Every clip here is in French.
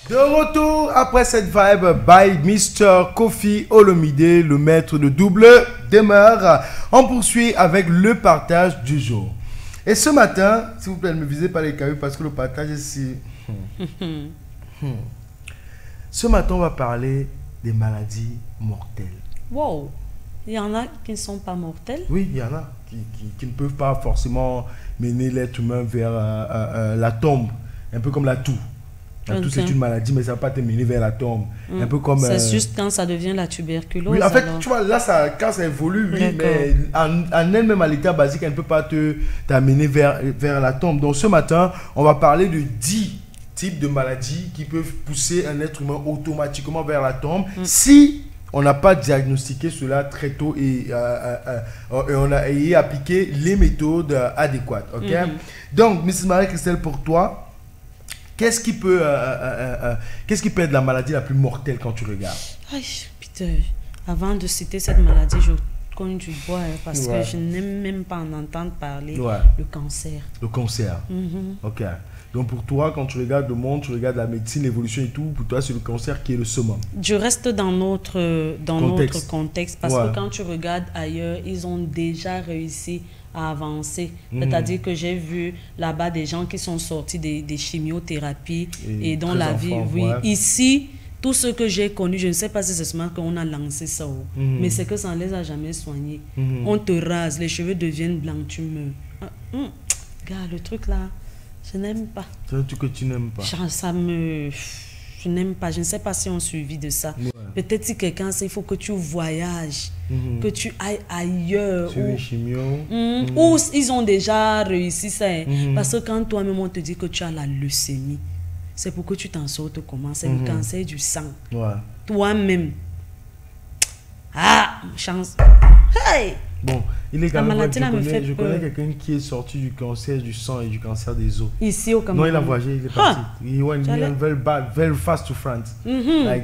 De retour après cette vibe by Mr. Kofi Olomide, le maître de double demeure. On poursuit avec le partage du jour. Et ce matin, s'il vous plaît, ne me visez pas les cailloux parce que le partage est si... Ce matin, on va parler des maladies mortelles. Wow! Il y en a qui ne sont pas mortels? Oui, il y en a qui ne peuvent pas forcément mener l'être humain vers la tombe. Un peu comme la toux. La toux, c'est une maladie, mais ça ne va pas te mener vers la tombe. Un peu comme... C'est juste quand ça devient la tuberculose. Oui, en fait, alors. tu vois, là, quand ça évolue, oui, mais en elle-même, à l'état basique, elle ne peut pas t'amener vers la tombe. Donc, ce matin, on va parler de 10 types de maladies qui peuvent pousser un être humain automatiquement vers la tombe si on n'a pas diagnostiqué cela très tôt et on a appliqué les méthodes adéquates. Ok? Donc, Mrs. Marie-Christelle, pour toi, qu'est-ce qui peut être la maladie la plus mortelle quand tu regardes? Aïe, putain. Avant de citer cette maladie, je cogne du bois parce que je n'aime même pas en entendre parler. Le cancer. Le cancer. Ok. Donc pour toi, quand tu regardes le monde, tu regardes la médecine, l'évolution et tout, pour toi, c'est le cancer qui est le summum. Je reste dans notre contexte parce que quand tu regardes ailleurs, ils ont déjà réussi à avancer. C'est-à-dire que j'ai vu là-bas des gens qui sont sortis des chimiothérapies et dont la vie... Ici, tout ce que j'ai connu, je ne sais pas si c'est seulement qu'on a lancé ça, mais c'est que ça ne les a jamais soignés. On te rase, les cheveux deviennent blancs, tu meurs. Regarde, le truc là, je n'aime pas. C'est un truc que tu n'aimes pas. Je n'aime pas. Je ne sais pas si on suivi de ça. Peut-être si quelqu'un sait, il faut que tu voyages, que tu ailles ailleurs. Sur les chimios. Où ils ont déjà réussi ça. Parce que quand toi-même on te dit que tu as la leucémie, c'est pour que tu t'en sortes comment? C'est le cancer du sang. Toi-même. Ah, chance. Hey! Bon, il est quand même maladie je connais quelqu'un qui est sorti du cancer du sang et du cancer des os. Ici au Cameroun. Non, il a voyagé, il est parti. Il went very fast to France.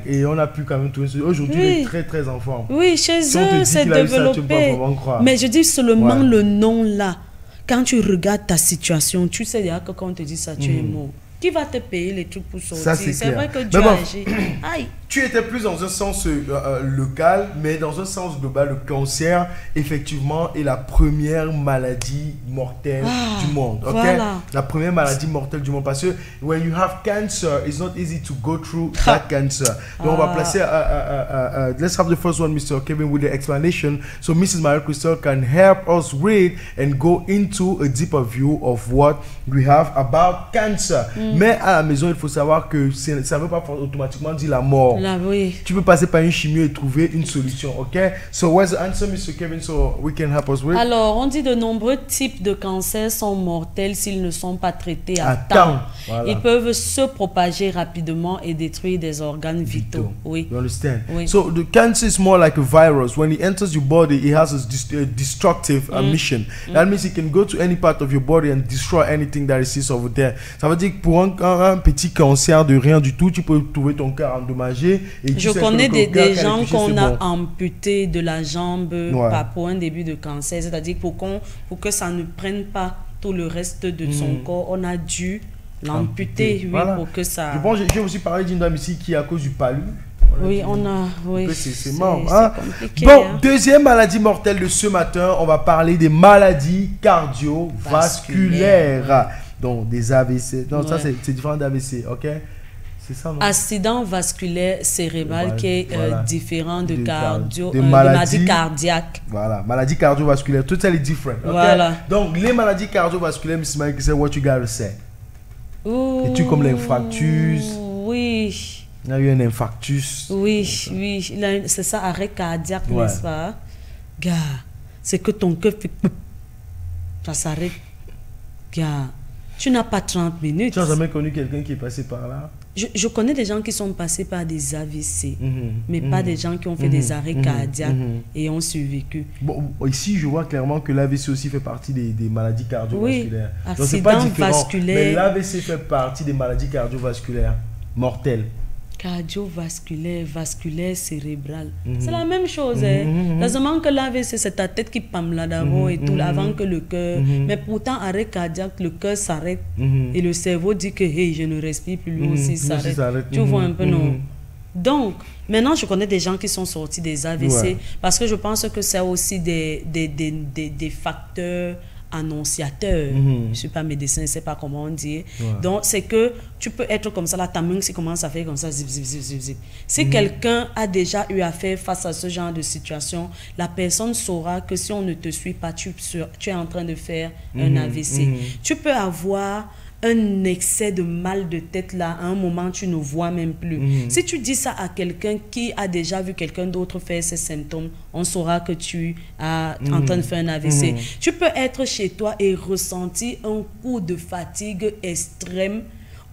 Et on a pu quand même trouver. Aujourd'hui, il est très très en forme. Oui, chez eux, c'est développé. Mais je dis seulement le nom là. Quand tu regardes ta situation, tu sais déjà que quand on te dit ça, tu es mort. Qui va te payer les trucs pour sortir? C'est vrai que Dieu agit. Aïe. Tu étais plus dans un sens local, mais dans un sens global, le cancer, effectivement, est la première maladie mortelle du monde. Okay? La première maladie mortelle du monde. Parce que when you have cancer, it's not easy to go through that cancer. Donc, on va placer... let's have the first one, Mr. Kevin, with the explanation. So, Mrs. Marie-Christelle can help us read and go into a deeper view of what we have about cancer. Mais à la maison, il faut savoir que ça ne veut pas automatiquement dire la mort. Tu peux passer par une chimio et trouver une solution, ok? So, what's the answer, Mr. Kevin, so we can help us with? Alors, on dit de nombreux types de cancers sont mortels s'ils ne sont pas traités à temps. Ils peuvent se propager rapidement et détruire des organes vitaux. Oui. You understand? So, the cancer is more like a virus. When it enters your body, it has a destructive mission. That means it can go to any part of your body and destroy anything that is over there. Ça veut dire que pour un petit cancer de rien du tout, tu peux trouver ton cœur endommagé. Et je connais des gens qu'on a amputé de la jambe pour un début de cancer. C'est-à-dire pour que ça ne prenne pas tout le reste de son corps, on a dû l'amputer pour que ça... Bon, j'ai aussi parlé d'une dame ici qui, à cause du palu... C'est mort. Bon, deuxième maladie mortelle de ce matin, on va parler des maladies cardiovasculaires. Donc, des AVC. Non, ça, c'est différent d'AVC, ok? C'est ça, non? Accident vasculaire cérébral qui est différent de maladie cardiaque. Voilà, maladie cardiovasculaire, totally different. Okay? Voilà. Donc, les maladies cardiovasculaires, Mrs. Mike, c'est what you gotta say. Et tu comme l'infarctus. Oui. Il y a eu un infarctus. Oui, c'est ça, arrêt cardiaque, n'est-ce pas? Gars, c'est que ton cœur fait... Ça s'arrête. Gars, tu n'as pas 30 minutes. Tu n'as jamais connu quelqu'un qui est passé par là? Je connais des gens qui sont passés par des AVC, mais pas des gens qui ont fait des arrêts cardiaques et ont survécu. Bon, ici, je vois clairement que l'AVC aussi fait partie des maladies cardiovasculaires. Oui, accident vasculaire. Mais l'AVC fait partie des maladies cardiovasculaires mortelles. cardiovasculaire, vasculaire, cérébral. C'est la même chose. Heureusement que l'AVC, c'est ta tête qui pâme là d'abord et tout, avant que le cœur. Mais pourtant, arrêt cardiaque, le cœur s'arrête et le cerveau dit que hey, je ne respire plus, lui aussi s'arrête. Tu vois un peu, non? Donc, maintenant, je connais des gens qui sont sortis des AVC parce que je pense que c'est aussi des facteurs annonciateur. Je ne suis pas médecin, je ne sais pas comment on dit. Donc, c'est que tu peux être comme ça, là, ta main qui commence à faire comme ça, zip, zip, zip, zip, zip. Si quelqu'un a déjà eu à faire face à ce genre de situation, la personne saura que si on ne te suit pas, tu es en train de faire un AVC. Tu peux avoir un excès de mal de tête là, à un moment tu ne vois même plus. Si tu dis ça à quelqu'un qui a déjà vu quelqu'un d'autre faire ces symptômes, on saura que tu es en train de faire un AVC. Tu peux être chez toi et ressentir un coup de fatigue extrême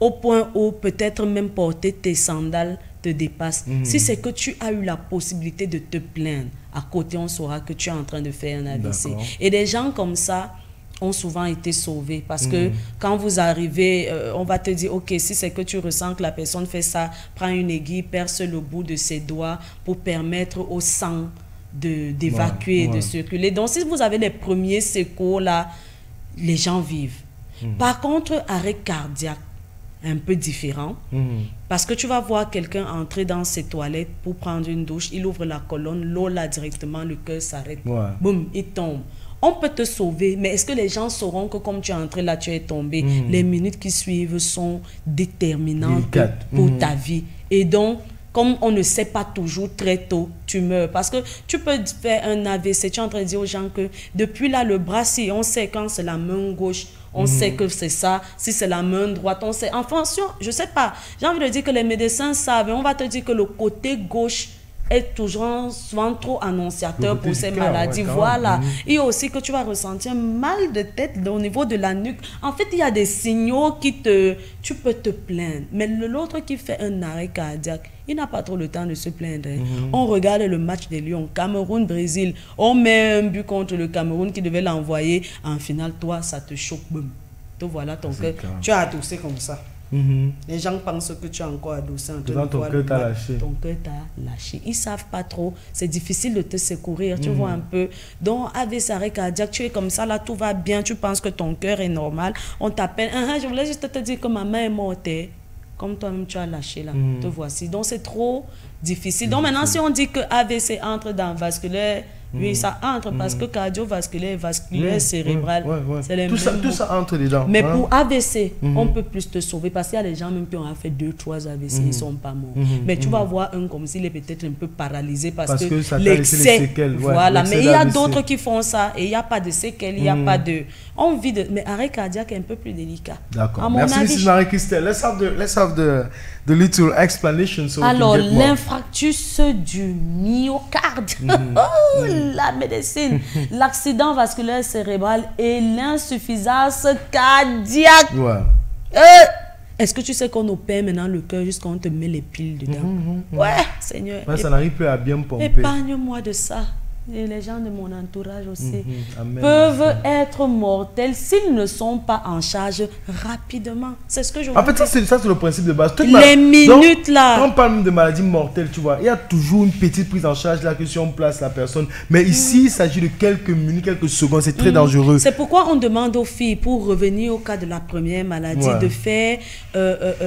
au point où peut-être même porter tes sandales te dépasse. Si c'est que tu as eu la possibilité de te plaindre, à côté on saura que tu es en train de faire un AVC. Et des gens comme ça ont souvent été sauvés parce que quand vous arrivez, on va te dire, ok, si c'est que tu ressens que la personne fait ça, prends une aiguille, perce le bout de ses doigts pour permettre au sang d'évacuer, de circuler. Donc, si vous avez les premiers secours là, les gens vivent. Par contre, arrêt cardiaque, un peu différent, parce que tu vas voir quelqu'un entrer dans ses toilettes pour prendre une douche, il ouvre la colonne, l'eau là directement, le cœur s'arrête, boum, il tombe. On peut te sauver, mais est-ce que les gens sauront que comme tu es entré là, tu es tombé? Les minutes qui suivent sont déterminantes pour ta vie. Et donc, comme on ne sait pas toujours très tôt, tu meurs. Parce que tu peux faire un AVC, tu es en train de dire aux gens que depuis là, le bras, si on sait quand c'est la main gauche, on sait que c'est ça. Si c'est la main droite, on sait. En fonction, je ne sais pas. J'ai envie de dire que les médecins savent. On va te dire que le côté gauche est toujours souvent trop annonciateur pour ces maladies. Voilà. Et aussi que tu vas ressentir mal de tête au niveau de la nuque. En fait, il y a des signaux qui tu peux te plaindre. Mais l'autre qui fait un arrêt cardiaque, il n'a pas trop le temps de se plaindre. On regarde le match des Lions, Cameroun-Brésil. On met un but contre le Cameroun qui devait l'envoyer. En finale, toi, ça te choque. Boum. Te voilà ton cœur. Tu as adossé comme ça. Les gens pensent que tu as encore adossé. Ton cœur t'a lâché. Ton cœur t'a lâché. Ils ne savent pas trop. C'est difficile de te secourir. Tu vois un peu. Donc, avec arrêt cardiaque, tu es comme ça, là, tout va bien. Tu penses que ton cœur est normal. On t'appelle. Je voulais juste te dire que ma main est morte. Comme toi-même, tu as lâché là. Te voici. Donc, c'est trop difficile. Donc, maintenant, si on dit que AVC entre dans vasculaire, oui, ça entre parce que cardiovasculaire, vasculaire, cérébral, c'est les mêmes. Tout ça entre dedans. Mais pour AVC, on peut plus te sauver parce qu'il y a des gens même qui ont fait 2-3 AVC, ils ne sont pas morts. Mais tu vas voir un comme s'il est peut-être un peu paralysé parce que ça l'excès. Voilà, mais il y a d'autres qui font ça et il n'y a pas de séquelles, il n'y a pas de... On vit de... Mais arrêt cardiaque est un peu plus délicat. D'accord. Merci, Mrs. Marie-Christelle. Let's have the little explanation. Alors, l'infarctus du myocarde. La médecine, l'accident vasculaire cérébral et l'insuffisance cardiaque. Est-ce que tu sais qu'on opère maintenant le cœur jusqu'à on te met les piles dedans? Seigneur. Ça n'arrive plus à bien pomper. Épargne-moi de ça. Et les gens de mon entourage aussi peuvent être mortels s'ils ne sont pas en charge rapidement. C'est ce que je veux dire. En fait, ça c'est le principe de base. Les minutes là. Quand on parle de maladie mortelle, tu vois, il y a toujours une petite prise en charge là que si on place la personne. Mais ici, il s'agit de quelques minutes, quelques secondes. C'est très dangereux. C'est pourquoi on demande aux filles, pour revenir au cas de la première maladie, de faire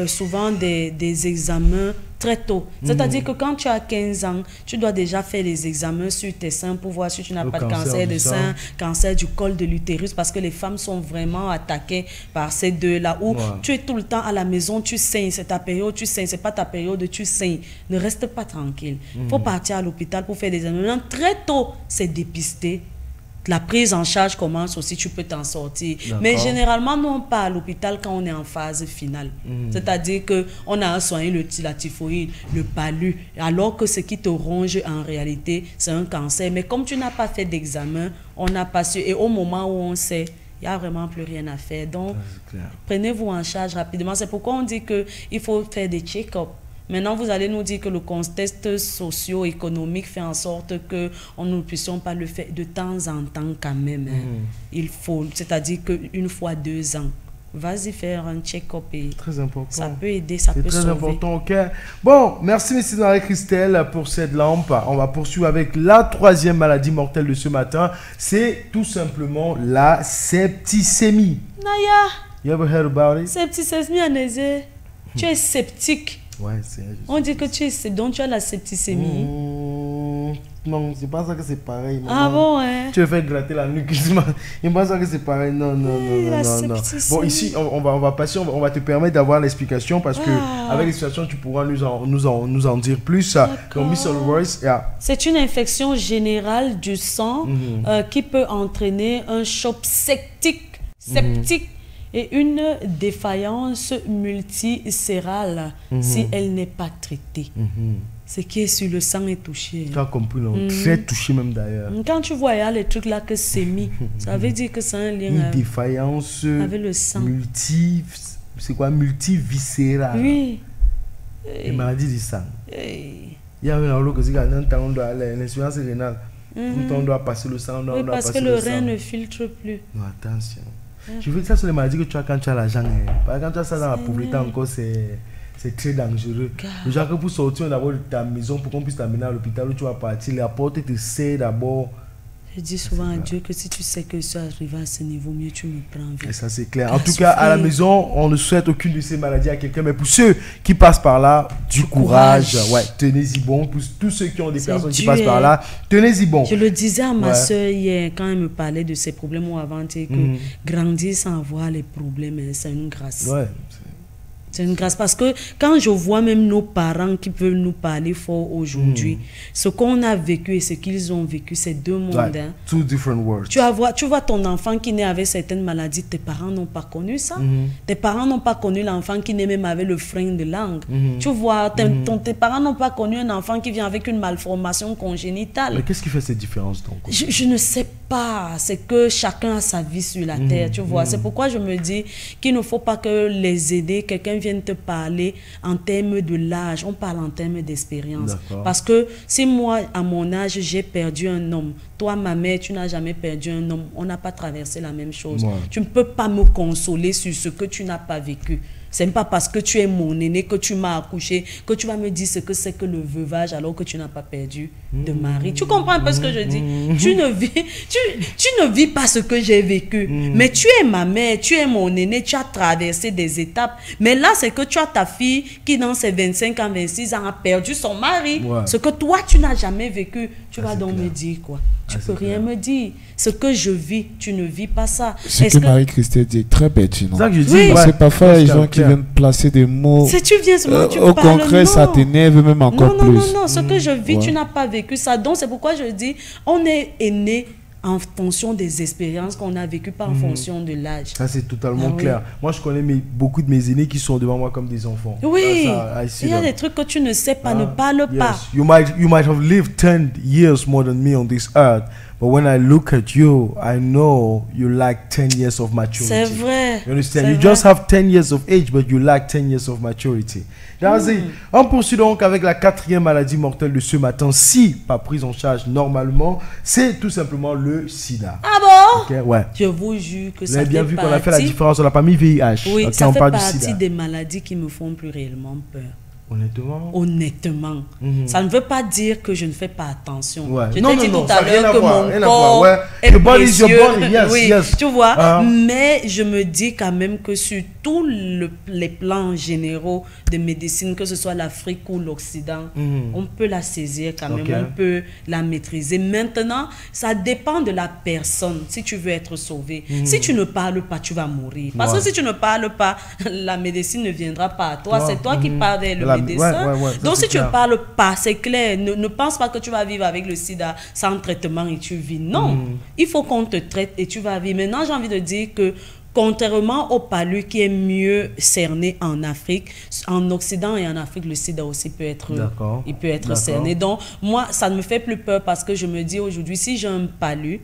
souvent des examens très tôt. C'est-à-dire que quand tu as 15 ans, tu dois déjà faire des examens sur tes seins pour voir si tu n'as pas de cancer de sein, cancer du col de l'utérus, parce que les femmes sont vraiment attaquées par ces deux-là, où tu es tout le temps à la maison, tu saignes, c'est ta période, tu saignes, c'est pas ta période, tu saignes. Ne reste pas tranquille. Il faut partir à l'hôpital pour faire des examens. Très tôt, c'est dépisté. La prise en charge commence aussi, tu peux t'en sortir. Mais généralement, nous, on part à l'hôpital quand on est en phase finale. C'est-à-dire qu'on a soigné la typhoïde, le palu, alors que ce qui te ronge en réalité, c'est un cancer. Mais comme tu n'as pas fait d'examen, on n'a pas su. Et au moment où on sait, il n'y a vraiment plus rien à faire. Donc, prenez-vous en charge rapidement. C'est pourquoi on dit qu'il faut faire des check-ups. Maintenant, vous allez nous dire que le contexte socio-économique fait en sorte que nous ne puissions pas le faire de temps en temps quand même. Il faut, c'est-à-dire qu'une fois 2 ans, vas-y faire un check-up et très important. Ça peut aider, ça peut sauver. C'est très important, ok. Bon, merci Mrs. Marie-Christelle pour cette lampe. On va poursuivre avec la troisième maladie mortelle de ce matin. C'est tout simplement la septicémie. Naya. You ever heard about it? Septicémie, Anézé. Tu es sceptique. Ouais, c'est... On dit que tu es sceptique, donc tu as la septicémie. Non, c'est pas ça que c'est pareil. Ah bon, hein? Tu veux faire gratter la nuque. Il me pense que c'est pareil. Non. Bon, ici, on va passer, on va te permettre d'avoir l'explication parce que avec l'explication, tu pourras nous en dire plus. Donc, Miss Royce, c'est une infection générale du sang qui peut entraîner un choc septique et une défaillance multiscérale si elle n'est pas traitée. Ce qui est sur le sang est touché. Tu as compris, très touché même d'ailleurs. Quand tu vois, il y a les trucs là que c'est mis. Ça veut dire que c'est un lien une défaillance avec le sang. Multiviscérale. Oui. Les maladies du sang. Il y a un autre qui dit l'insuffisance rénale. On doit passer le sang. Oui, parce que le rein ne filtre plus. Non, attention. Je veux dire, ça, c'est les maladies que tu as quand tu as l'argent. Quand tu as ça dans la pauvreté encore, c'est très dangereux. Le genre que pour sortir d'abord de ta maison, pour qu'on puisse t'amener à l'hôpital où tu vas partir, la porte te sait d'abord. Je dis souvent à Dieu que si tu sais que je suis arrivé à ce niveau, mieux tu me prends vite. Et ça c'est clair. En tout cas, à la maison, on ne souhaite aucune de ces maladies à quelqu'un. Mais pour ceux qui passent par là, du courage. Ouais, tenez-y bon. Pour tous ceux qui ont des personnes qui passent par là, tenez-y bon. Je le disais à ma soeur hier, quand elle me parlait de ses problèmes ou avant-hier, que grandir sans avoir les problèmes, c'est une grâce. Ouais. C'est une grâce parce que quand je vois même nos parents qui peuvent nous parler fort aujourd'hui, ce qu'on a vécu et ce qu'ils ont vécu, c'est deux mondes. Hein. Two different worlds. Tu vois ton enfant qui naît avec certaines maladies, tes parents n'ont pas connu ça. Tes parents n'ont pas connu l'enfant qui naît même avec le frein de langue. Tu vois, tes parents n'ont pas connu un enfant qui vient avec une malformation congénitale. Mais qu'est-ce qui fait cette différence donc? Je ne sais pas. C'est que chacun a sa vie sur la terre, tu vois. C'est pourquoi je me dis qu'il ne faut pas que les aider, quelqu'un vienne te parler en termes de l'âge, on parle en termes d'expérience. Parce que si moi, à mon âge, j'ai perdu un homme, toi, ma mère, tu n'as jamais perdu un homme, on n'a pas traversé la même chose. Tu ne peux pas me consoler sur ce que tu n'as pas vécu. C'est pas parce que tu es mon aîné, que tu m'as accouché, que tu vas me dire ce que c'est que le veuvage alors que tu n'as pas perdu de mari. Tu comprends un peu ce que je dis? Tu ne vis pas ce que j'ai vécu. Mais tu es ma mère, tu es mon aîné, tu as traversé des étapes. Mais là, c'est que tu as ta fille qui, dans ses 25 ans, 26 ans, a perdu son mari. Ce que toi, tu n'as jamais vécu. Tu vas donc me dire quoi? Tu peux rien me dire. Ce que je vis, tu ne vis pas ça. Ce que Marie-Christelle dit est très pertinent. C'est ça que je dis. Oui. C'est parfois les gens qui viennent placer des mots au concret, ça t'énerve même encore plus. Non. Ce que je vis, tu n'as pas vécu ça. Donc, c'est pourquoi je dis, on est né en fonction des expériences qu'on a vécues, pas en fonction de l'âge. Ça, c'est totalement clair. Moi, je connais beaucoup de mes aînés qui sont devant moi comme des enfants. Oui, il y a des trucs que tu ne sais pas, ne parle pas. You might have lived 10 years more than me on this earth, but when I look at you, I know you lack 10 years of maturity. C'est vrai. You understand? You just have 10 years of age, but you lack 10 years of maturity. On poursuit donc avec la quatrième maladie mortelle de ce matin, si pas prise en charge normalement, c'est tout simplement le sida. Ah bon? Okay, ouais. Je vous jure que ça fait bien vu qu'on a fait la différence, on n'a pas mis VIH. Oui, ça fait partie des maladies qui me font plus réellement peur. Honnêtement. Ça ne veut pas dire que je ne fais pas attention. Je t'ai dit tout à l'heure que mon corps est précieux. Yes. Tu vois, mais je me dis quand même que sur tous les plans généraux de médecine, que ce soit l'Afrique ou l'Occident, on peut la saisir quand même, on peut la maîtriser. Maintenant, ça dépend de la personne, si tu veux être sauvé. Si tu ne parles pas, tu vas mourir. Parce que si tu ne parles pas, la médecine ne viendra pas à toi. C'est toi qui pars vers le médecin. Donc si tu ne parles pas, c'est clair, ne pense pas que tu vas vivre avec le sida sans traitement et tu vis. Non, il faut qu'on te traite et tu vas vivre. Maintenant, j'ai envie de dire que contrairement au palu qui est mieux cerné en Afrique, en Occident et en Afrique, le sida aussi peut être, cerné. Donc moi, ça ne me fait plus peur parce que je me dis aujourd'hui, si j'ai un palu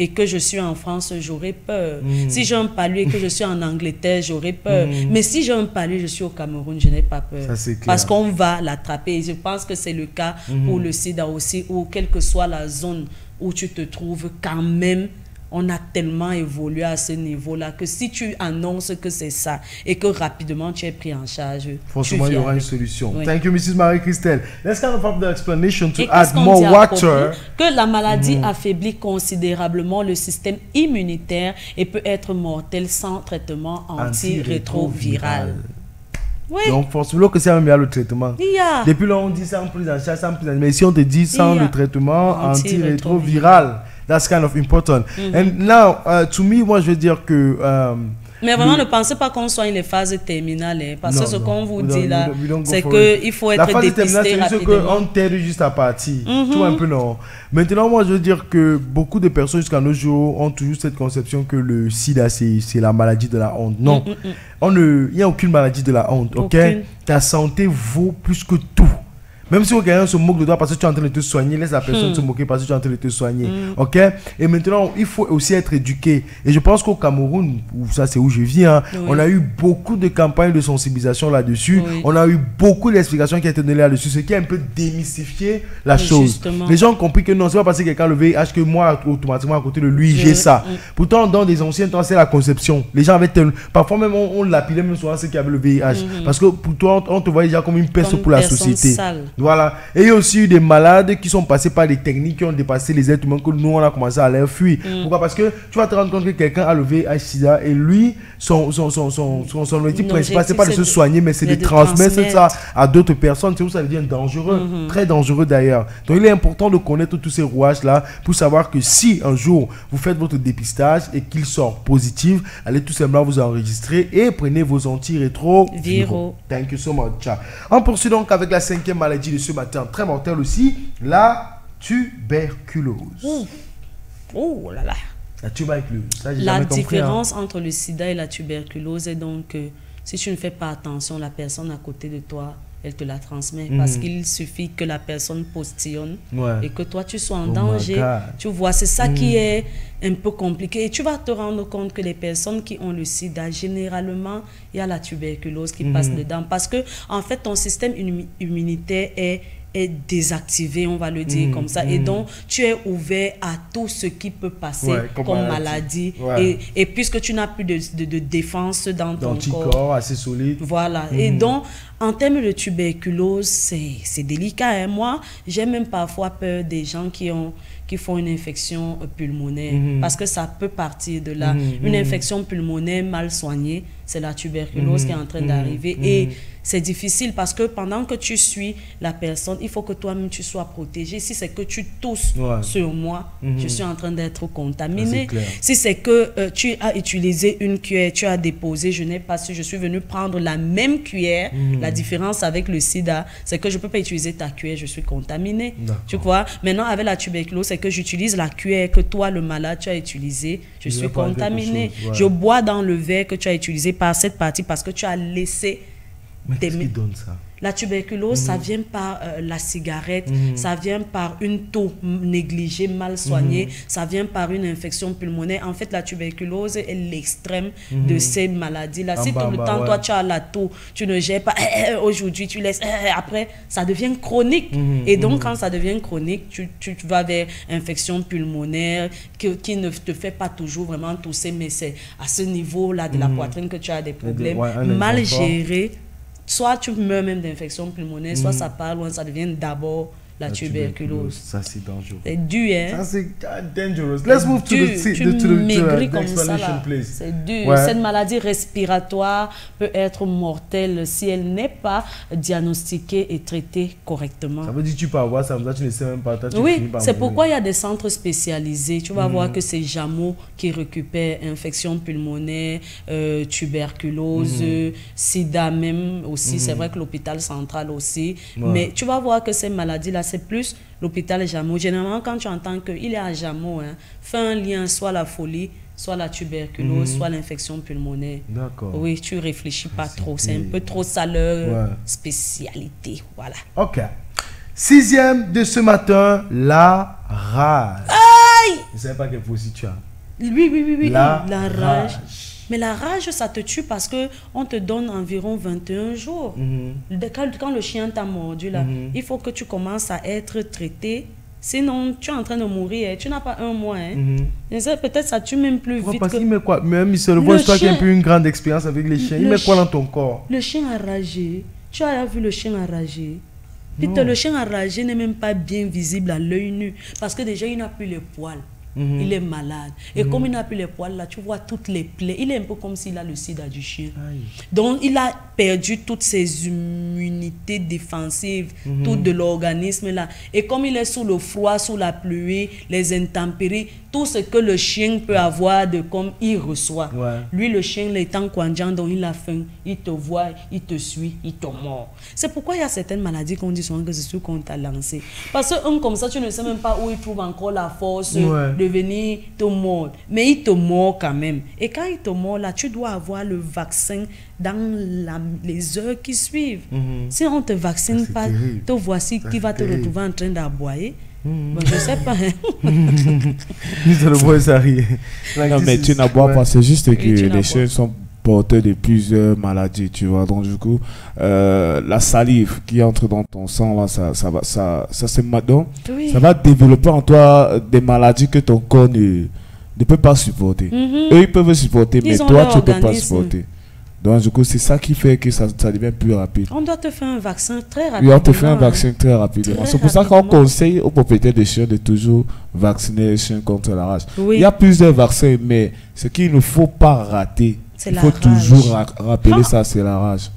et que je suis en France, j'aurais peur. Si j'ai un palu et que je suis en Angleterre, j'aurais peur. Mais si j'ai un palu, je suis au Cameroun, je n'ai pas peur. Ça, parce qu'on va l'attraper. Et je pense que c'est le cas pour le sida aussi, où quelle que soit la zone où tu te trouves, quand même, on a tellement évolué à ce niveau-là que si tu annonces que c'est ça et que rapidement tu es pris en charge, forcément il y aura une solution. Oui. Thank you, Mrs. Marie-Christelle. Let's kind of have the explanation to add more water. Que la maladie affaiblit considérablement le système immunitaire et peut être mortelle sans traitement antirétroviral. Oui. Donc, forcément que c'est un meilleur le traitement. Yeah. Depuis là, on dit sans prise en charge, sans prise en charge. Mais si on te dit sans le traitement antirétroviral, that's kind of important. And now, to me, moi, je veux dire que... mais vraiment, ne pensez pas qu'on soigne les phases terminales. Hein, parce que ce qu'on vous dit là, c'est qu'il faut être dépisté rapidement. La phase terminale, c'est qu'on t'aide juste à partir. Tu vois un peu, non? Maintenant, moi, je veux dire que beaucoup de personnes jusqu'à nos jours ont toujours cette conception que le sida, c'est la maladie de la honte. Non. Il n'y a aucune maladie de la honte, ok? Ta santé vaut plus que tout. Même si quelqu'un se moque de toi parce que tu es en train de te soigner, laisse la personne se moquer parce que tu es en train de te soigner. Ok? Et maintenant, il faut aussi être éduqué. Et je pense qu'au Cameroun, ça c'est où je viens, on a eu beaucoup de campagnes de sensibilisation là-dessus. On a eu beaucoup d'explications qui ont été données là-dessus, ce qui a un peu démystifié la chose. Justement. Les gens ont compris que non, c'est pas parce que quelqu'un a le VIH que moi, automatiquement à côté de lui, j'ai ça. Pourtant, dans des anciens temps, c'est la conception. Les gens avaient parfois même, on lapidait même souvent ceux qui avaient le VIH. Parce que pour toi, on te voyait déjà comme une peste pour la société. Sale. Voilà. Et il y a aussi eu des malades qui sont passés par des techniques qui ont dépassé les êtres humains que nous, on a commencé à leur fuir. Pourquoi? Parce que tu vas te rendre compte que quelqu'un a le VIH-Sida et lui, son objectif principal, c'est pas de se soigner, mais c'est de transmettre ça à d'autres personnes. C'est où ça devient dangereux. Très dangereux d'ailleurs. Donc, il est important de connaître tous ces rouages-là pour savoir que si un jour vous faites votre dépistage et qu'il sort positif, allez tout simplement vous enregistrer et prenez vos antirétroviraux. Thank you so much. On poursuit donc avec la 5e maladie de ce matin, très mortelle aussi, la tuberculose. Oh là là. La tuberculose. Ça, la différence entre le sida et la tuberculose est donc que si tu ne fais pas attention, la personne à côté de toi, elle te la transmet parce qu'il suffit que la personne postillonne et que toi tu sois en danger. Tu vois, c'est ça qui est un peu compliqué. Et tu vas te rendre compte que les personnes qui ont le sida, généralement, il y a la tuberculose qui passe dedans parce que, en fait, ton système immunitaire est désactivé, on va le dire comme ça. Et donc, tu es ouvert à tout ce qui peut passer comme maladie. Et puisque tu n'as plus de défense dans ton corps. Assez solide. Voilà. Et donc, en termes de tuberculose, c'est délicat. Hein. Moi, j'ai même parfois peur des gens qui font une infection pulmonaire. Parce que ça peut partir de là. Une infection pulmonaire mal soignée, c'est la tuberculose qui est en train d'arriver. Et c'est difficile parce que pendant que tu suis la personne, il faut que toi-même tu sois protégé. Si c'est que tu tousses sur moi, je suis en train d'être contaminé. Si c'est que tu as utilisé une cuillère, tu as déposé, je n'ai pas su, je suis venu prendre la même cuillère. La différence avec le sida, c'est que je ne peux pas utiliser ta cuillère, je suis contaminé. Tu vois? Maintenant, avec la tuberculose, c'est que j'utilise la cuillère que toi, le malade, tu as utilisé, je suis contaminé. Je bois dans le verre que tu as utilisé par cette partie parce que tu as laissé. Mais qu'est-ce qui donne ça? La tuberculose, ça vient par la cigarette, ça vient par une toux négligée, mal soignée, ça vient par une infection pulmonaire. En fait, la tuberculose est l'extrême de ces maladies-là. Si tout le temps, toi, tu as la toux, tu ne gères pas, aujourd'hui, tu laisses, après, ça devient chronique. Et donc, quand ça devient chronique, tu vas vers infection pulmonaire qui ne te fait pas toujours vraiment tousser, mais c'est à ce niveau-là de la poitrine que tu as des problèmes mal gérés. Soit tu meurs même d'infection pulmonaire, soit ça part loin, ça devient d'abord la tuberculose. Ça, c'est dangereux. C'est dur, hein? Ça, c'est dangerous. Let's move to the explanation, please. C'est dur. Cette maladie respiratoire peut être mortelle si elle n'est pas diagnostiquée et traitée correctement. Ça veut dire que tu peux avoir ça, tu ne sais même pas. Oui, c'est pourquoi il y a des centres spécialisés. Tu vas voir que c'est JAMO qui récupère infection pulmonaire, tuberculose, sida même aussi. C'est vrai que l'hôpital central aussi. Mais tu vas voir que ces maladies-là, c'est plus l'hôpital JAMO. Généralement, quand tu entends qu'il est à JAMO, fais un lien, soit la folie, soit la tuberculose, soit l'infection pulmonaire. D'accord. Oui, tu réfléchis pas trop. C'est un peu trop ça leur spécialité. Voilà. OK. 6e de ce matin, la rage. Aïe! Je ne savais pas quelle fois tu as. Oui. La rage. Mais la rage, ça te tue parce qu'on te donne environ 21 jours. Quand le chien t'a mordu, là, il faut que tu commences à être traité Sinon, tu es en train de mourir. Tu n'as pas 1 mois. Peut-être ça tue même plus vite. Parce qu'il met quoi? Même il se le voit, toi qui as un peu une grande expérience avec les chiens. Il met quoi dans ton corps? Le chien enragé. Tu as vu le chien enragé? Putain, le chien enragé n'est même pas bien visible à l'œil nu. Parce que déjà, il n'a plus les poils. Il est malade. Et comme il n'a plus les poils, là, tu vois toutes les plaies. Il est un peu comme s'il a le sida du chien. Aïe. Donc, il a perdu toutes ses immunités défensives, tout de l'organisme, là. Et comme il est sous le froid, sous la pluie, les intempéries, tout ce que le chien peut avoir de comme il reçoit. Ouais. Lui, le chien, il est en quandian, donc il a faim, il te voit, il te suit, il te mord. C'est pourquoi il y a certaines maladies qu'on dit souvent que c'est ce qu'on t'a lancé. Parce que comme ça, tu ne sais même pas où il trouve encore la force de venir te mordre. Mais il te mord quand même. Et quand il te mord, là, tu dois avoir le vaccin dans les heures qui suivent. Si on ne te vaccine pas, terrible. Te voici qui va te retrouver en train d'aboyer. Bon, je sais pas. Non, mais tu n'aboies pas, c'est juste que les chiens sont porteurs de plusieurs maladies, tu vois. Donc, du coup, la salive qui entre dans ton sang, là, ça va développer en toi des maladies que ton corps ne peut pas supporter. Eux, ils peuvent supporter, mais toi, tu ne peux pas supporter. Donc, du coup, c'est ça qui fait que ça devient plus rapide. On doit te faire un vaccin très rapidement. Oui, on te fait un vaccin très rapidement. C'est pour ça qu'on conseille aux propriétaires de chiens de toujours vacciner les chiens contre la rage. Oui. Il y a plusieurs vaccins, mais ce qu'il ne faut pas rater, il faut toujours rappeler ça, c'est la rage.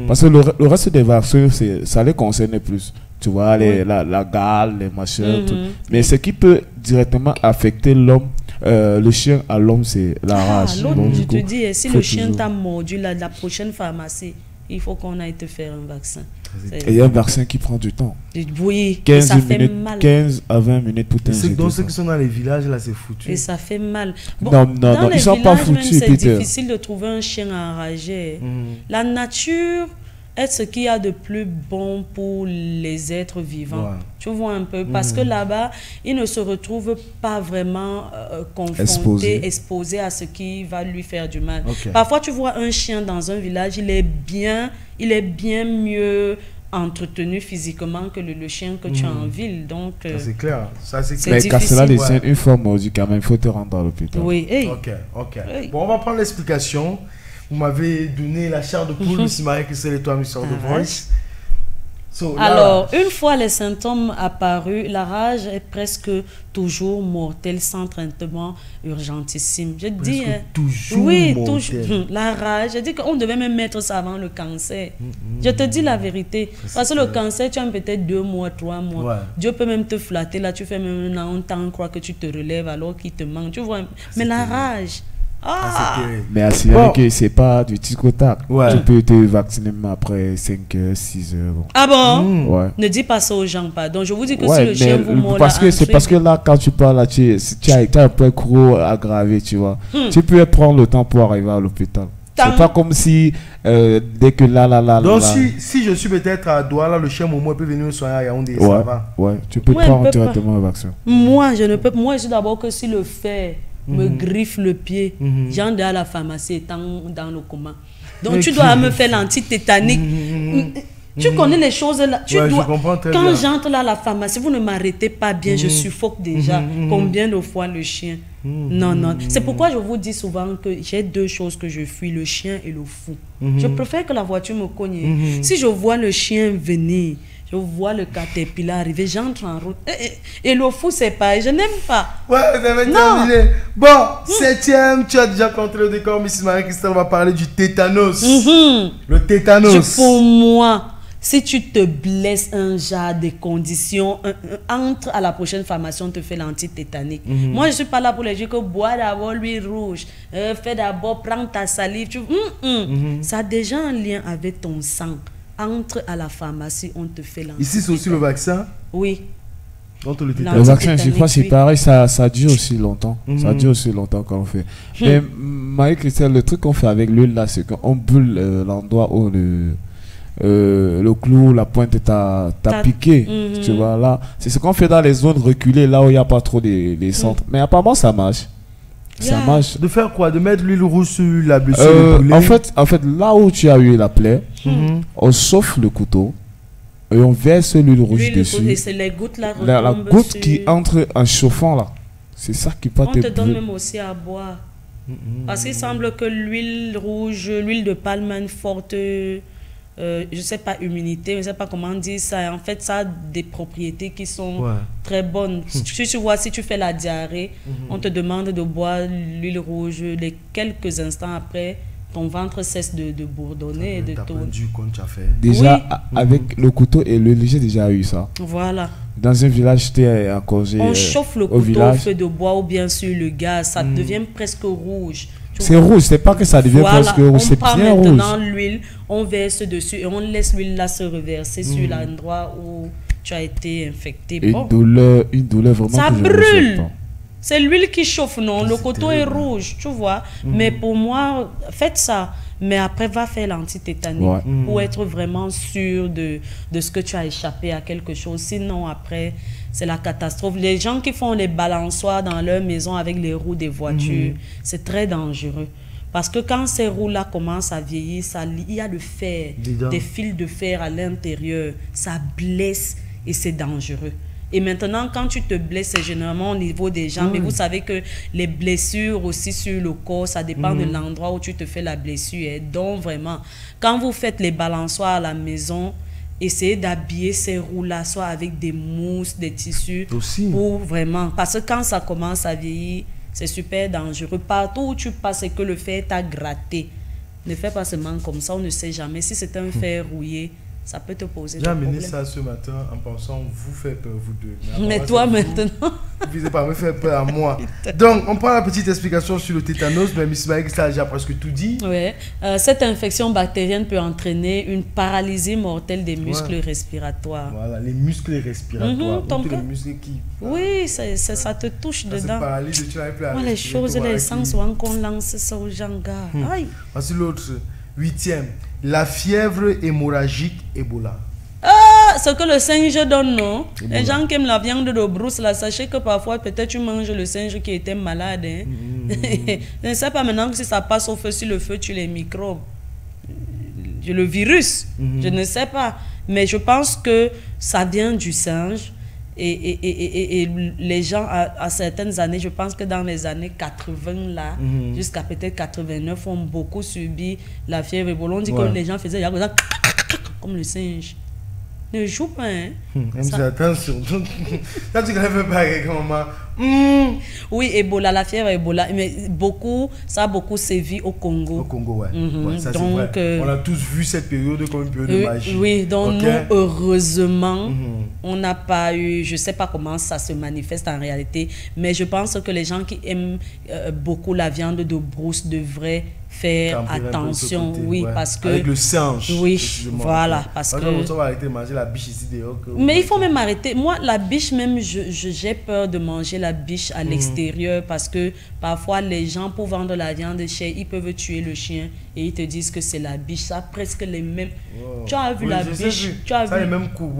Parce que le reste des vaccins, ça les concerne plus. Tu vois, la gale, les machins, tout. Mais ce qui peut directement affecter l'homme, le chien à l'homme, c'est la rage. Donc, je te dis, si le chien t'a mordu, la prochaine pharmacie, il faut qu'on aille te faire un vaccin. Et il y a un vaccin qui prend du temps. Oui, 15 ça fait mal. 15 à 20 minutes pour t'injecter. Donc ceux qui sont dans les villages, là, c'est foutu. Et ça fait mal. Bon, non, ils sont pas foutus. C'est difficile de trouver un chien enragé. La nature est ce qu'il y a de plus bon pour les êtres vivants. Ouais. Tu vois un peu, parce que là-bas, ils ne se retrouvent pas vraiment confrontés, exposés à ce qui va lui faire du mal. Okay. Parfois, tu vois un chien dans un village, il est bien mieux entretenu physiquement que le chien que tu as en ville. Donc, c'est clair. Ça, c'est clair. Mais quand cela descend une fois mordu, quand même, il faut te rendre à l'hôpital. Oui. Hey. Ok. Hey. Bon, on va prendre l'explication. Vous m'avez donné la chair de poule, M. Marie-Christelle et toi, M. de Voice. Alors, une fois les symptômes apparus, la rage est presque toujours mortelle sans traitement urgentissime. Je dis, toujours toujours. La rage, je dis qu'on devait même mettre ça avant le cancer. Je te dis la vérité. Parce que le cancer, tu as peut-être 2 mois, 3 mois. Ouais. Dieu peut même te flatter. Là, tu fais même un temps, crois que tu te relèves alors qu'il te manque. Tu vois, mais la rage... Mais à signaler que c'est pas du tic-au-tac. Tu peux te vacciner même après 5 heures, 6 heures. Bon. Ah bon? Ne dis pas ça aux gens, pardon. Je vous dis que si le chien vous mord c'est parce que là, quand tu parles, là, tu as un peu gros aggravé, tu vois. Tu peux prendre le temps pour arriver à l'hôpital. C'est pas comme si dès que là. Donc si je suis peut-être à Douala, le chien Momo peut venir me soigner à Yaoundé, ça va. Ouais, tu peux prendre directement le vaccin. Moi, je ne peux. Moi, je suis d'abord que si le fait me griffe le pied, j'en à la pharmacie étant dans le coma. Donc tu dois me faire l'antitétanique. Tu connais les choses là. Tu dois. Quand j'entre là à la pharmacie, vous ne m'arrêtez pas bien, je suffoque déjà. Combien de fois le chien? Non. C'est pourquoi je vous dis souvent que j'ai 2 choses que je fuis, le chien et le fou. Je préfère que la voiture me cogne. Si je vois le chien venir, je vois le caterpillar arriver, j'entre en route. Et le fou, c'est pareil, je n'aime pas. Ouais, vous avez terminé. Bon, 7e, tu as déjà contré le décor, Mrs. Marie-Christelle va parler du tétanos. Le tétanos. Pour moi, si tu te blesses un genre de conditions, entre à la prochaine pharmacie, on te fait l'antitétanique. Moi, je ne suis pas là pour les dire que bois d'abord l'huile rouge, fais d'abord, prends ta salive. Ça a déjà un lien avec ton sang. Entre à la pharmacie, on te fait l'antitétanique. Ici, c'est aussi le vaccin? Oui. Le vaccin, je crois que c'est pareil, ça dure aussi longtemps. Ça dure aussi longtemps qu'on fait. Mais Marie-Christelle, le truc qu'on fait avec l'huile là, c'est qu'on brûle l'endroit où le clou, la pointe t'a piqué. Tu vois là, c'est ce qu'on fait dans les zones reculées, là où il n'y a pas trop les centres. Mais apparemment, ça marche. Ça marche. De faire quoi? De mettre l'huile rouge sur la blessure? En fait, là où tu as eu la plaie, on chauffe le couteau. et on verse l'huile rouge dessus. Et c'est les gouttes là. La goutte qui entre en chauffant là. C'est ça qui peut te... On te donne même aussi à boire. Parce qu'il semble que l'huile rouge, l'huile de palme a une forte, je ne sais pas, immunité, je ne sais pas comment dire ça. En fait, ça a des propriétés qui sont très bonnes. Si tu vois, si tu fais la diarrhée, on te demande de boire l'huile rouge. Les quelques instants après, ton ventre cesse de bourdonner et de tourner. Déjà, avec le couteau et l'huile, j'ai déjà eu ça. Voilà. Dans un village, j'étais en congé. On chauffe le couteau au feu de bois ou bien sur le gaz, ça devient presque rouge. C'est rouge, c'est pas que ça devient presque rouge, c'est bien rouge. On prend maintenant l'huile, on verse dessus et on laisse l'huile là se reverser sur l'endroit où tu as été infecté. Une douleur vraiment. Ça brûle. C'est l'huile qui chauffe, non? Le couteau est rouge, tu vois. Mais pour moi, faites ça. Mais après, va faire l'antitétanique pour être vraiment sûr de ce que tu as échappé à quelque chose. Sinon, après, c'est la catastrophe. Les gens qui font les balançoires dans leur maison avec les roues des voitures, c'est très dangereux. Parce que quand ces roues-là commencent à vieillir, il y a le fer, des fils de fer à l'intérieur. Ça blesse et c'est dangereux. Et maintenant, quand tu te blesses, c'est généralement au niveau des jambes. Mais vous savez que les blessures aussi sur le corps, ça dépend de l'endroit où tu te fais la blessure. Et donc, vraiment, quand vous faites les balançoires à la maison, essayez d'habiller ces roues-là, soit avec des mousses, des tissus. Aussi. Pour vraiment... Parce que quand ça commence à vieillir, c'est super dangereux. Partout où tu passes et que le fer t'a gratté, ne fais pas seulement comme ça, on ne sait jamais. Si c'est un fer rouillé, ça peut te poser des problèmes. J'ai amené ça ce matin en pensant vous faire peur, vous deux. Mais toi maintenant. Vous visez pas me faire peur à moi. Donc, on prend la petite explication sur le tétanos. Mais Miss Maïk, ça a déjà presque tout dit. Oui. Cette infection bactérienne peut entraîner une paralysie mortelle des muscles respiratoires. Voilà, les muscles respiratoires. Donc, les muscles qui... Oui, ça te touche dedans. Paralyse, tu n'arrives plus à les choses, les sens, qu'on lance ça aux gens, gars. Voici l'autre. 8e. La fièvre hémorragique Ebola. Ah, ce que le singe donne, non? Ebola. Les gens qui aiment la viande de brousse, là, sachez que parfois, peut-être tu manges le singe qui était malade. Hein? Je ne sais pas maintenant que si ça passe au feu, sur le feu, tu les microbes. Le virus, je ne sais pas. Mais je pense que ça vient du singe. Et les gens, à certaines années, je pense que dans les années 80, là, jusqu'à peut-être 89, ont beaucoup subi la fièvre Ebola. On dit que les gens faisaient comme le singe. Ne joue pas, hein. Attention. Quand tu ne fais pas comment... Oui, Ebola, la fièvre Ebola. Mais ça a beaucoup sévi au Congo. Au Congo, ouais. Ça, donc, on a tous vu cette période comme une période de magie. Oui, donc nous, heureusement, on n'a pas eu... Je ne sais pas comment ça se manifeste en réalité, mais je pense que les gens qui aiment beaucoup la viande de brousse devraient faire attention, parce que... Avec le singe. Oui, voilà, parce que... On va arrêter de manger la biche ici dehors. Mais il faut même arrêter. Moi, la biche, même, j'ai peur de manger la biche à l'extérieur parce que parfois, les gens, pour vendre la viande chère, ils peuvent tuer le chien et ils te disent que c'est la biche. Ça a presque les mêmes... Tu as vu la biche? Tu as vu les mêmes coups.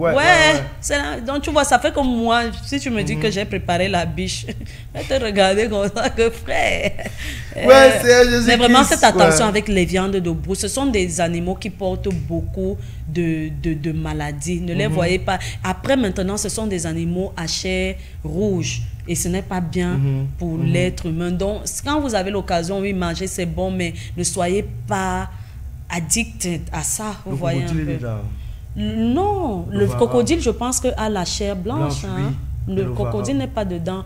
Donc, tu vois, ça fait comme moi. Si tu me dis que j'ai préparé la biche, je vais te regarder comme ça, que frère. Mais vraiment, faites attention avec les viandes de brousse. Ce sont des animaux qui portent beaucoup de maladies. Ne les voyez pas. Après, maintenant, ce sont des animaux à chair rouge. Et ce n'est pas bien pour l'être humain. Donc, quand vous avez l'occasion, oui, manger, c'est bon, mais ne soyez pas addict à ça. Vous voyez un peu. Non, le crocodile, je pense que a la chair blanche. Le crocodile n'est pas dedans.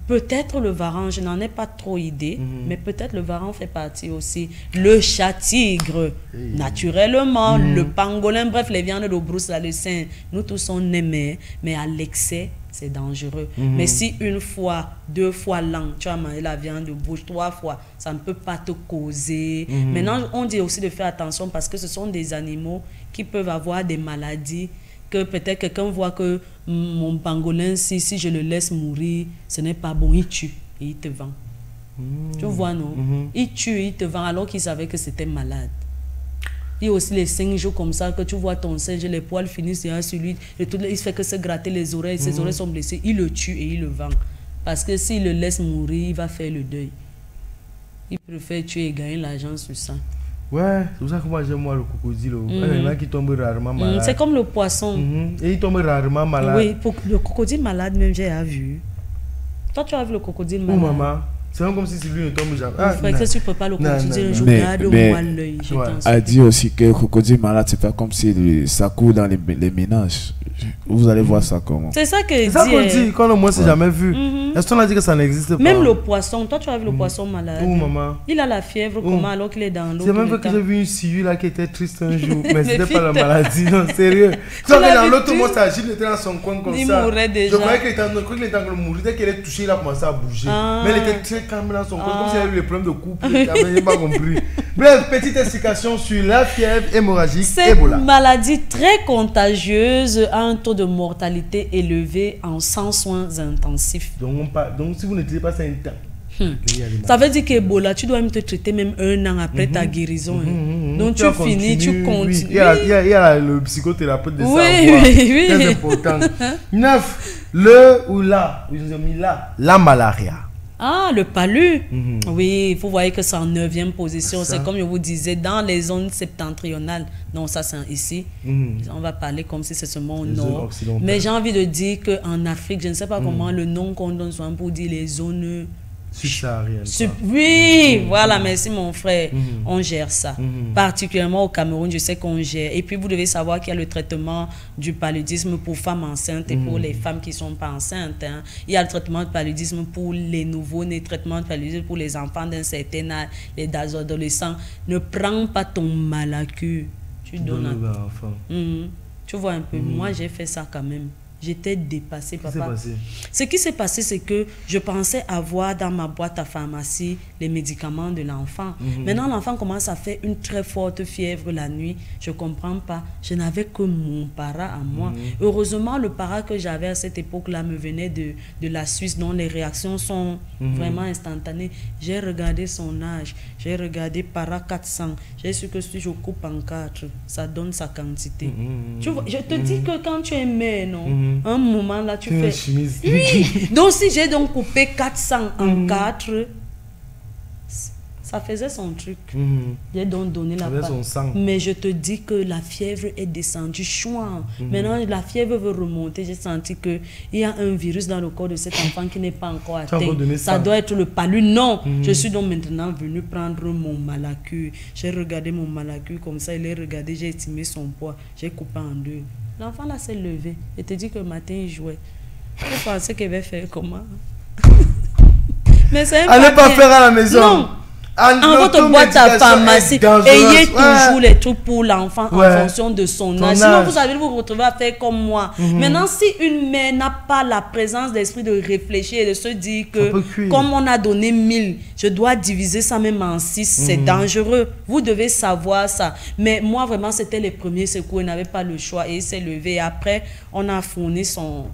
Peut-être le varan, je n'en ai pas trop idée, mais peut-être le varan fait partie aussi. Le chat-tigre, naturellement, le pangolin, bref, les viandes de brousse, là, le sein, nous tous on aimait, mais à l'excès, c'est dangereux. Mais si une fois, 2 fois l'an, tu as mangé la viande de bouche, 3 fois, ça ne peut pas te causer. Maintenant, on dit aussi de faire attention parce que ce sont des animaux qui peuvent avoir des maladies que peut-être quelqu'un voit que mon pangolin, si je le laisse mourir, ce n'est pas bon, il tue et il te vend. Tu vois, non? Il tue et il te vend alors qu'il savait que c'était malade. Il y a aussi les singes comme ça, que tu vois ton singe, les poils finissent sur lui, et tout, il ne fait que se gratter les oreilles, ses oreilles sont blessées, il le tue et il le vend. Parce que s'il le laisse mourir, il va faire le deuil. Il préfère tuer et gagner l'argent sur ça. Ouais, c'est pour ça que moi j'aime le crocodile. Il y en a qui tombent rarement malades. C'est comme le poisson. Et il tombe rarement malade. Oui, pour le crocodile malade même, j'ai vu. Toi, tu as vu le crocodile malade? Oh maman, c'est comme si lui ne tombe jamais. Ah, frère, que tu ne peux pas le crocodile, je regarde au moins l'œil. Elle dit aussi que le crocodile malade, c'est pas comme si ça court dans les ménages. Vous allez voir ça comment. C'est ça que ça qu'on dit, quand au moins c'est jamais vu. Est-ce qu'on a dit que ça n'existe pas? Même le poisson, toi tu as vu le poisson malade. Oh maman. Il a la fièvre comment alors qu'il est dans l'eau. C'est même que j'ai vu une ciguë là qui était triste un jour, mais c'était pas la maladie, non, sérieux. Tu vois que dans l'autre monde ça agit, il était dans son coin comme ça. Il mourait déjà. Je croyais qu'il était en train de mourir, dès qu'il est touché, il a commencé à bouger. Mais il était très calme dans son coin, comme s'il avait eu des problèmes de couple, il n'avait pas compris. Bref, petite explication sur la fièvre hémorragique Ebola. Cette maladie très contagieuse a un taux de mortalité élevé en sans soins intensifs. Donc si vous n'utilisez pas ça un temps. Ça veut dire qu'Ebola, tu dois même te traiter même 1 an après ta guérison. Donc tu finis, tu continues. Il y a le psychothérapeute de savoir. Oui. Très important. 9. Le ou la, ils ont mis la malaria. Ah, le palu. Oui, vous voyez que c'est en 9e position. C'est comme je vous disais, dans les zones septentrionales. Non, ça c'est ici. On va parler comme si c'est seulement au nord. Mais j'ai envie de dire qu'en Afrique, je ne sais pas comment le nom qu'on donne souvent pour dire les zones subsahariennes. Oui, voilà, merci mon frère. On gère ça. Particulièrement au Cameroun, je sais qu'on gère. Et puis vous devez savoir qu'il y a le traitement du paludisme pour femmes enceintes et pour les femmes qui ne sont pas enceintes. Il y a le traitement de paludisme pour les nouveaux-nés, traitement de paludisme pour les enfants d'un certain âge, les adolescents. Ne prends pas ton malacu. Tu donnes à l'enfant. Tu vois un peu, moi j'ai fait ça quand même. J'étais dépassée, papa. Ce qui s'est passé, c'est que je pensais avoir dans ma boîte à pharmacie les médicaments de l'enfant. Maintenant, l'enfant commence à faire une très forte fièvre la nuit. Je ne comprends pas. Je n'avais que mon para à moi. Heureusement, le para que j'avais à cette époque-là me venait de la Suisse, dont les réactions sont vraiment instantanées. J'ai regardé son âge. J'ai regardé para 400. J'ai su que si je coupe en 4, ça donne sa quantité. Tu vois, je te dis que quand tu es mère, non? Un moment là, tu fais... Oui. Donc si j'ai donc coupé 400 en 4, ça faisait son truc. J'ai donc donné la part. Mais je te dis que la fièvre est descendue. Chouin. Maintenant, la fièvre veut remonter. J'ai senti qu'il y a un virus dans le corps de cet enfant qui n'est pas encore atteint. Ça doit être le palu. Non. Je suis donc maintenant venue prendre mon malacu. J'ai regardé mon malacu comme ça. Il est regardé. J'ai estimé son poids. J'ai coupé en 2. L'enfant là s'est levé. Et te dit que le matin il jouait. Je pensais qu'il va faire comment? Mais c'est allez pas faire à la maison. Non. En votre boîte à pharmacie, ayez toujours les trucs pour l'enfant en fonction de son âge. Sinon, vous allez vous retrouver à faire comme moi. Maintenant, si une mère n'a pas la présence d'esprit de réfléchir et de se dire que, comme on a donné 1000, je dois diviser ça même en 6, c'est dangereux. Vous devez savoir ça. Mais moi, vraiment, c'était les premiers secours. Il n'avait pas le choix et il s'est levé. Et après, on a fourni son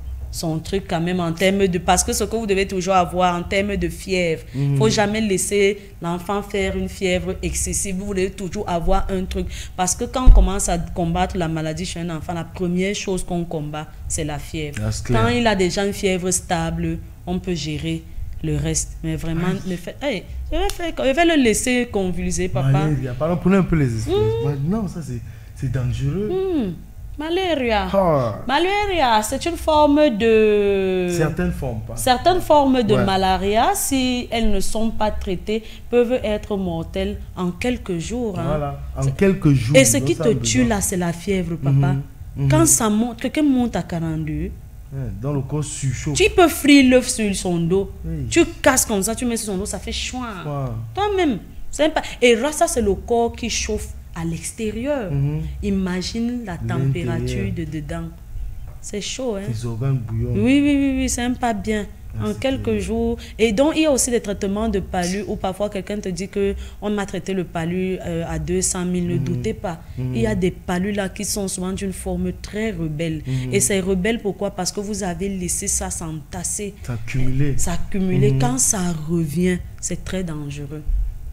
truc quand même en termes de... Parce que ce que vous devez toujours avoir en termes de fièvre, il ne faut jamais laisser l'enfant faire une fièvre excessive. Vous devez toujours avoir un truc. Parce que quand on commence à combattre la maladie chez un enfant, la première chose qu'on combat, c'est la fièvre. Quand il a déjà une fièvre stable, on peut gérer le reste. Mais vraiment, le fait... Hey, je vais le laisser convulser, papa. Pardon, prenez un peu les espèces. Non, ça c'est dangereux. Malaria. Malaria, c'est une forme de... Certaines formes de malaria, si elles ne sont pas traitées, peuvent être mortelles en quelques jours. Voilà, en quelques jours. Et ce qui te tue là, c'est la fièvre, papa. Quand ça monte, quelqu'un monte à 42, dans le corps surchauffe. tu peux frire l'œuf sur son dos. Tu casses comme ça, tu mets sur son dos, ça fait chouin. Toi-même. Et là, ça, c'est le corps qui chauffe à l'extérieur. Imagine la température de dedans. C'est chaud, hein? Les organes bouillonnent. Oui, c'est même pas bien. En quelques jours. Et donc, il y a aussi des traitements de palu où parfois quelqu'un te dit qu'on m'a traité le palu à 200 000. Ne doutez pas. Il y a des palus là qui sont souvent d'une forme très rebelle. Et c'est rebelle pourquoi? Parce que vous avez laissé ça s'entasser. S'accumuler. S'accumuler. Quand ça revient, c'est très dangereux.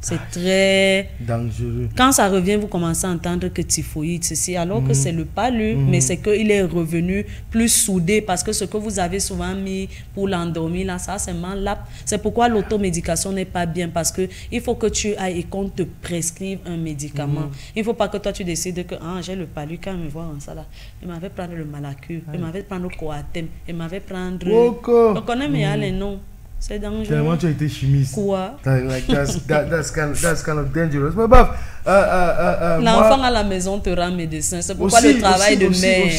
C'est très dangereux. Quand ça revient, vous commencez à entendre que typhoïde, ceci, alors que c'est le palu, mais c'est qu'il est revenu plus soudé parce que ce que vous avez souvent mis pour l'endormir, là, ça, c'est mal là. C'est pourquoi l'automédication n'est pas bien parce que il faut que tu ailles et qu'on te prescrive un médicament. Il ne faut pas que toi, tu décides que j'ai le palu, quand il me voit en ça, là, il m'avait prendre le Malacur, il m'avait prendre le Coatem, il m'avait prendre... On connaît mais les noms. C'est dangereux. Tellement tu as été chimiste. Quoi? Like that's kind of dangerous. Mais bref, l'enfant à la maison te rend médecin. C'est pourquoi le travail de mère,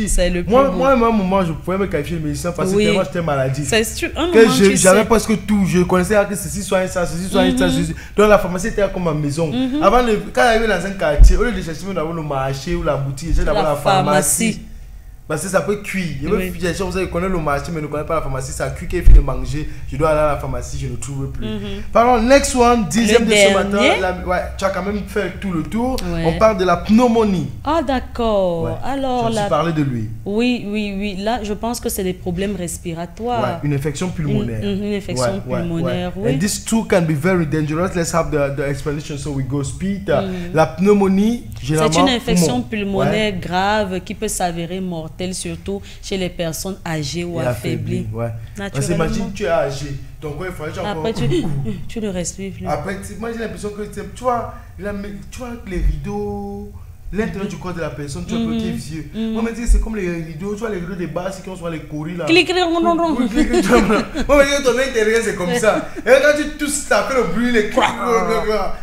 c'est le plus moi, à un moment, je pouvais me qualifier de médecin parce que tellement j'étais maladie. Que j'avais presque tout. Je connaissais que ceci soit ça, ceci soit ça, ceci. Donc la pharmacie était comme ma maison. Avant, quand j'arrivais dans un quartier, au lieu de chercher d'avoir le marché ou la boutique, j'essayais d'avoir la pharmacie. Parce que ça peut cuire. Vous connaissez le marché, mais ne connaissez pas la pharmacie. Ça cuit qu'il finit de manger. Je dois aller à la pharmacie, je ne trouve plus. Parlons, next one, 10e de ce matin. Tu as quand même fait tout le tour. On parle de la pneumonie. Ah, d'accord. Alors, tu parlais de lui. Oui. Là, je pense que c'est des problèmes respiratoires. Une infection pulmonaire. Une infection pulmonaire, oui. And these two can be very dangerous. Let's have the explanation so we go speed. La pneumonie, généralement... C'est une infection pulmonaire grave qui peut s'avérer mortelle, surtout chez les personnes âgées ou affaiblies. Parce que imagine, tu es âgé. Donc, il fallait après, tu ne respires plus. Après, moi, j'ai l'impression que tu vois les rideaux, l'intérieur du corps de la personne, tu vois, qui est vieux. Moi, je me dis, c'est comme les rideaux, tu vois, les rideaux de base, qui ont soit les courris là. Clic, non. Moi, je me dis, ton intérieur, c'est comme ça. Et quand tu tousses, ça fait le bruit, les crac.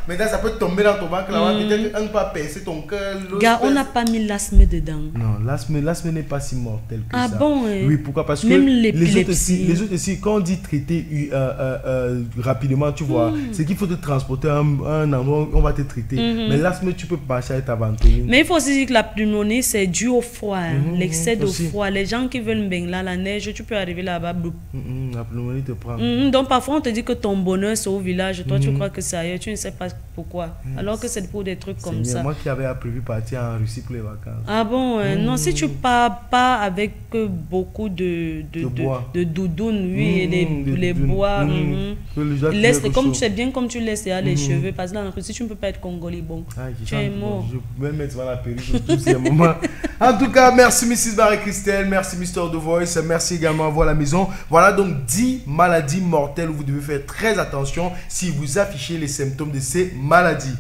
Maintenant, ça peut tomber dans ton ventre là-bas, peut-être un pas percer ton cœur. Gars, on n'a pas mis l'asthme dedans. Non, l'asthme n'est pas si mortel que ça. Ah bon? Oui, pourquoi? Parce que même les autres aussi, quand on dit traiter rapidement, tu vois, c'est qu'il faut te transporter à un endroit où on va te traiter. Mais l'asthme, tu peux marcher avec ta ventoline. Mais il faut aussi dire que la pneumonie, c'est dû au froid, l'excès de froid. Les gens qui veulent baigner la neige, tu peux arriver là-bas. La pneumonie te prend. Donc parfois, on te dit que ton bonheur, c'est au village. Toi, tu crois que c'est ailleurs. Tu ne sais pas pourquoi. Alors que c'est pour des trucs comme ça. C'est moi qui avais prévu partir en Russie pour les vacances. Ah bon? Non, si tu pars pas avec beaucoup de doudounes, oui, et les bois. Comme tu sais bien, comme tu laisses les cheveux. Parce que là, en Russie, tu ne peux pas être congolais. Bon, tu es mort. Je vais mettre la perruque tous ces moments. En tout cas, merci Mrs. Marie-Christelle, merci Mr. The Voice, merci également à vous à la maison. Voilà donc 10 maladies mortelles où vous devez faire très attention si vous affichez les symptômes de ces maladies.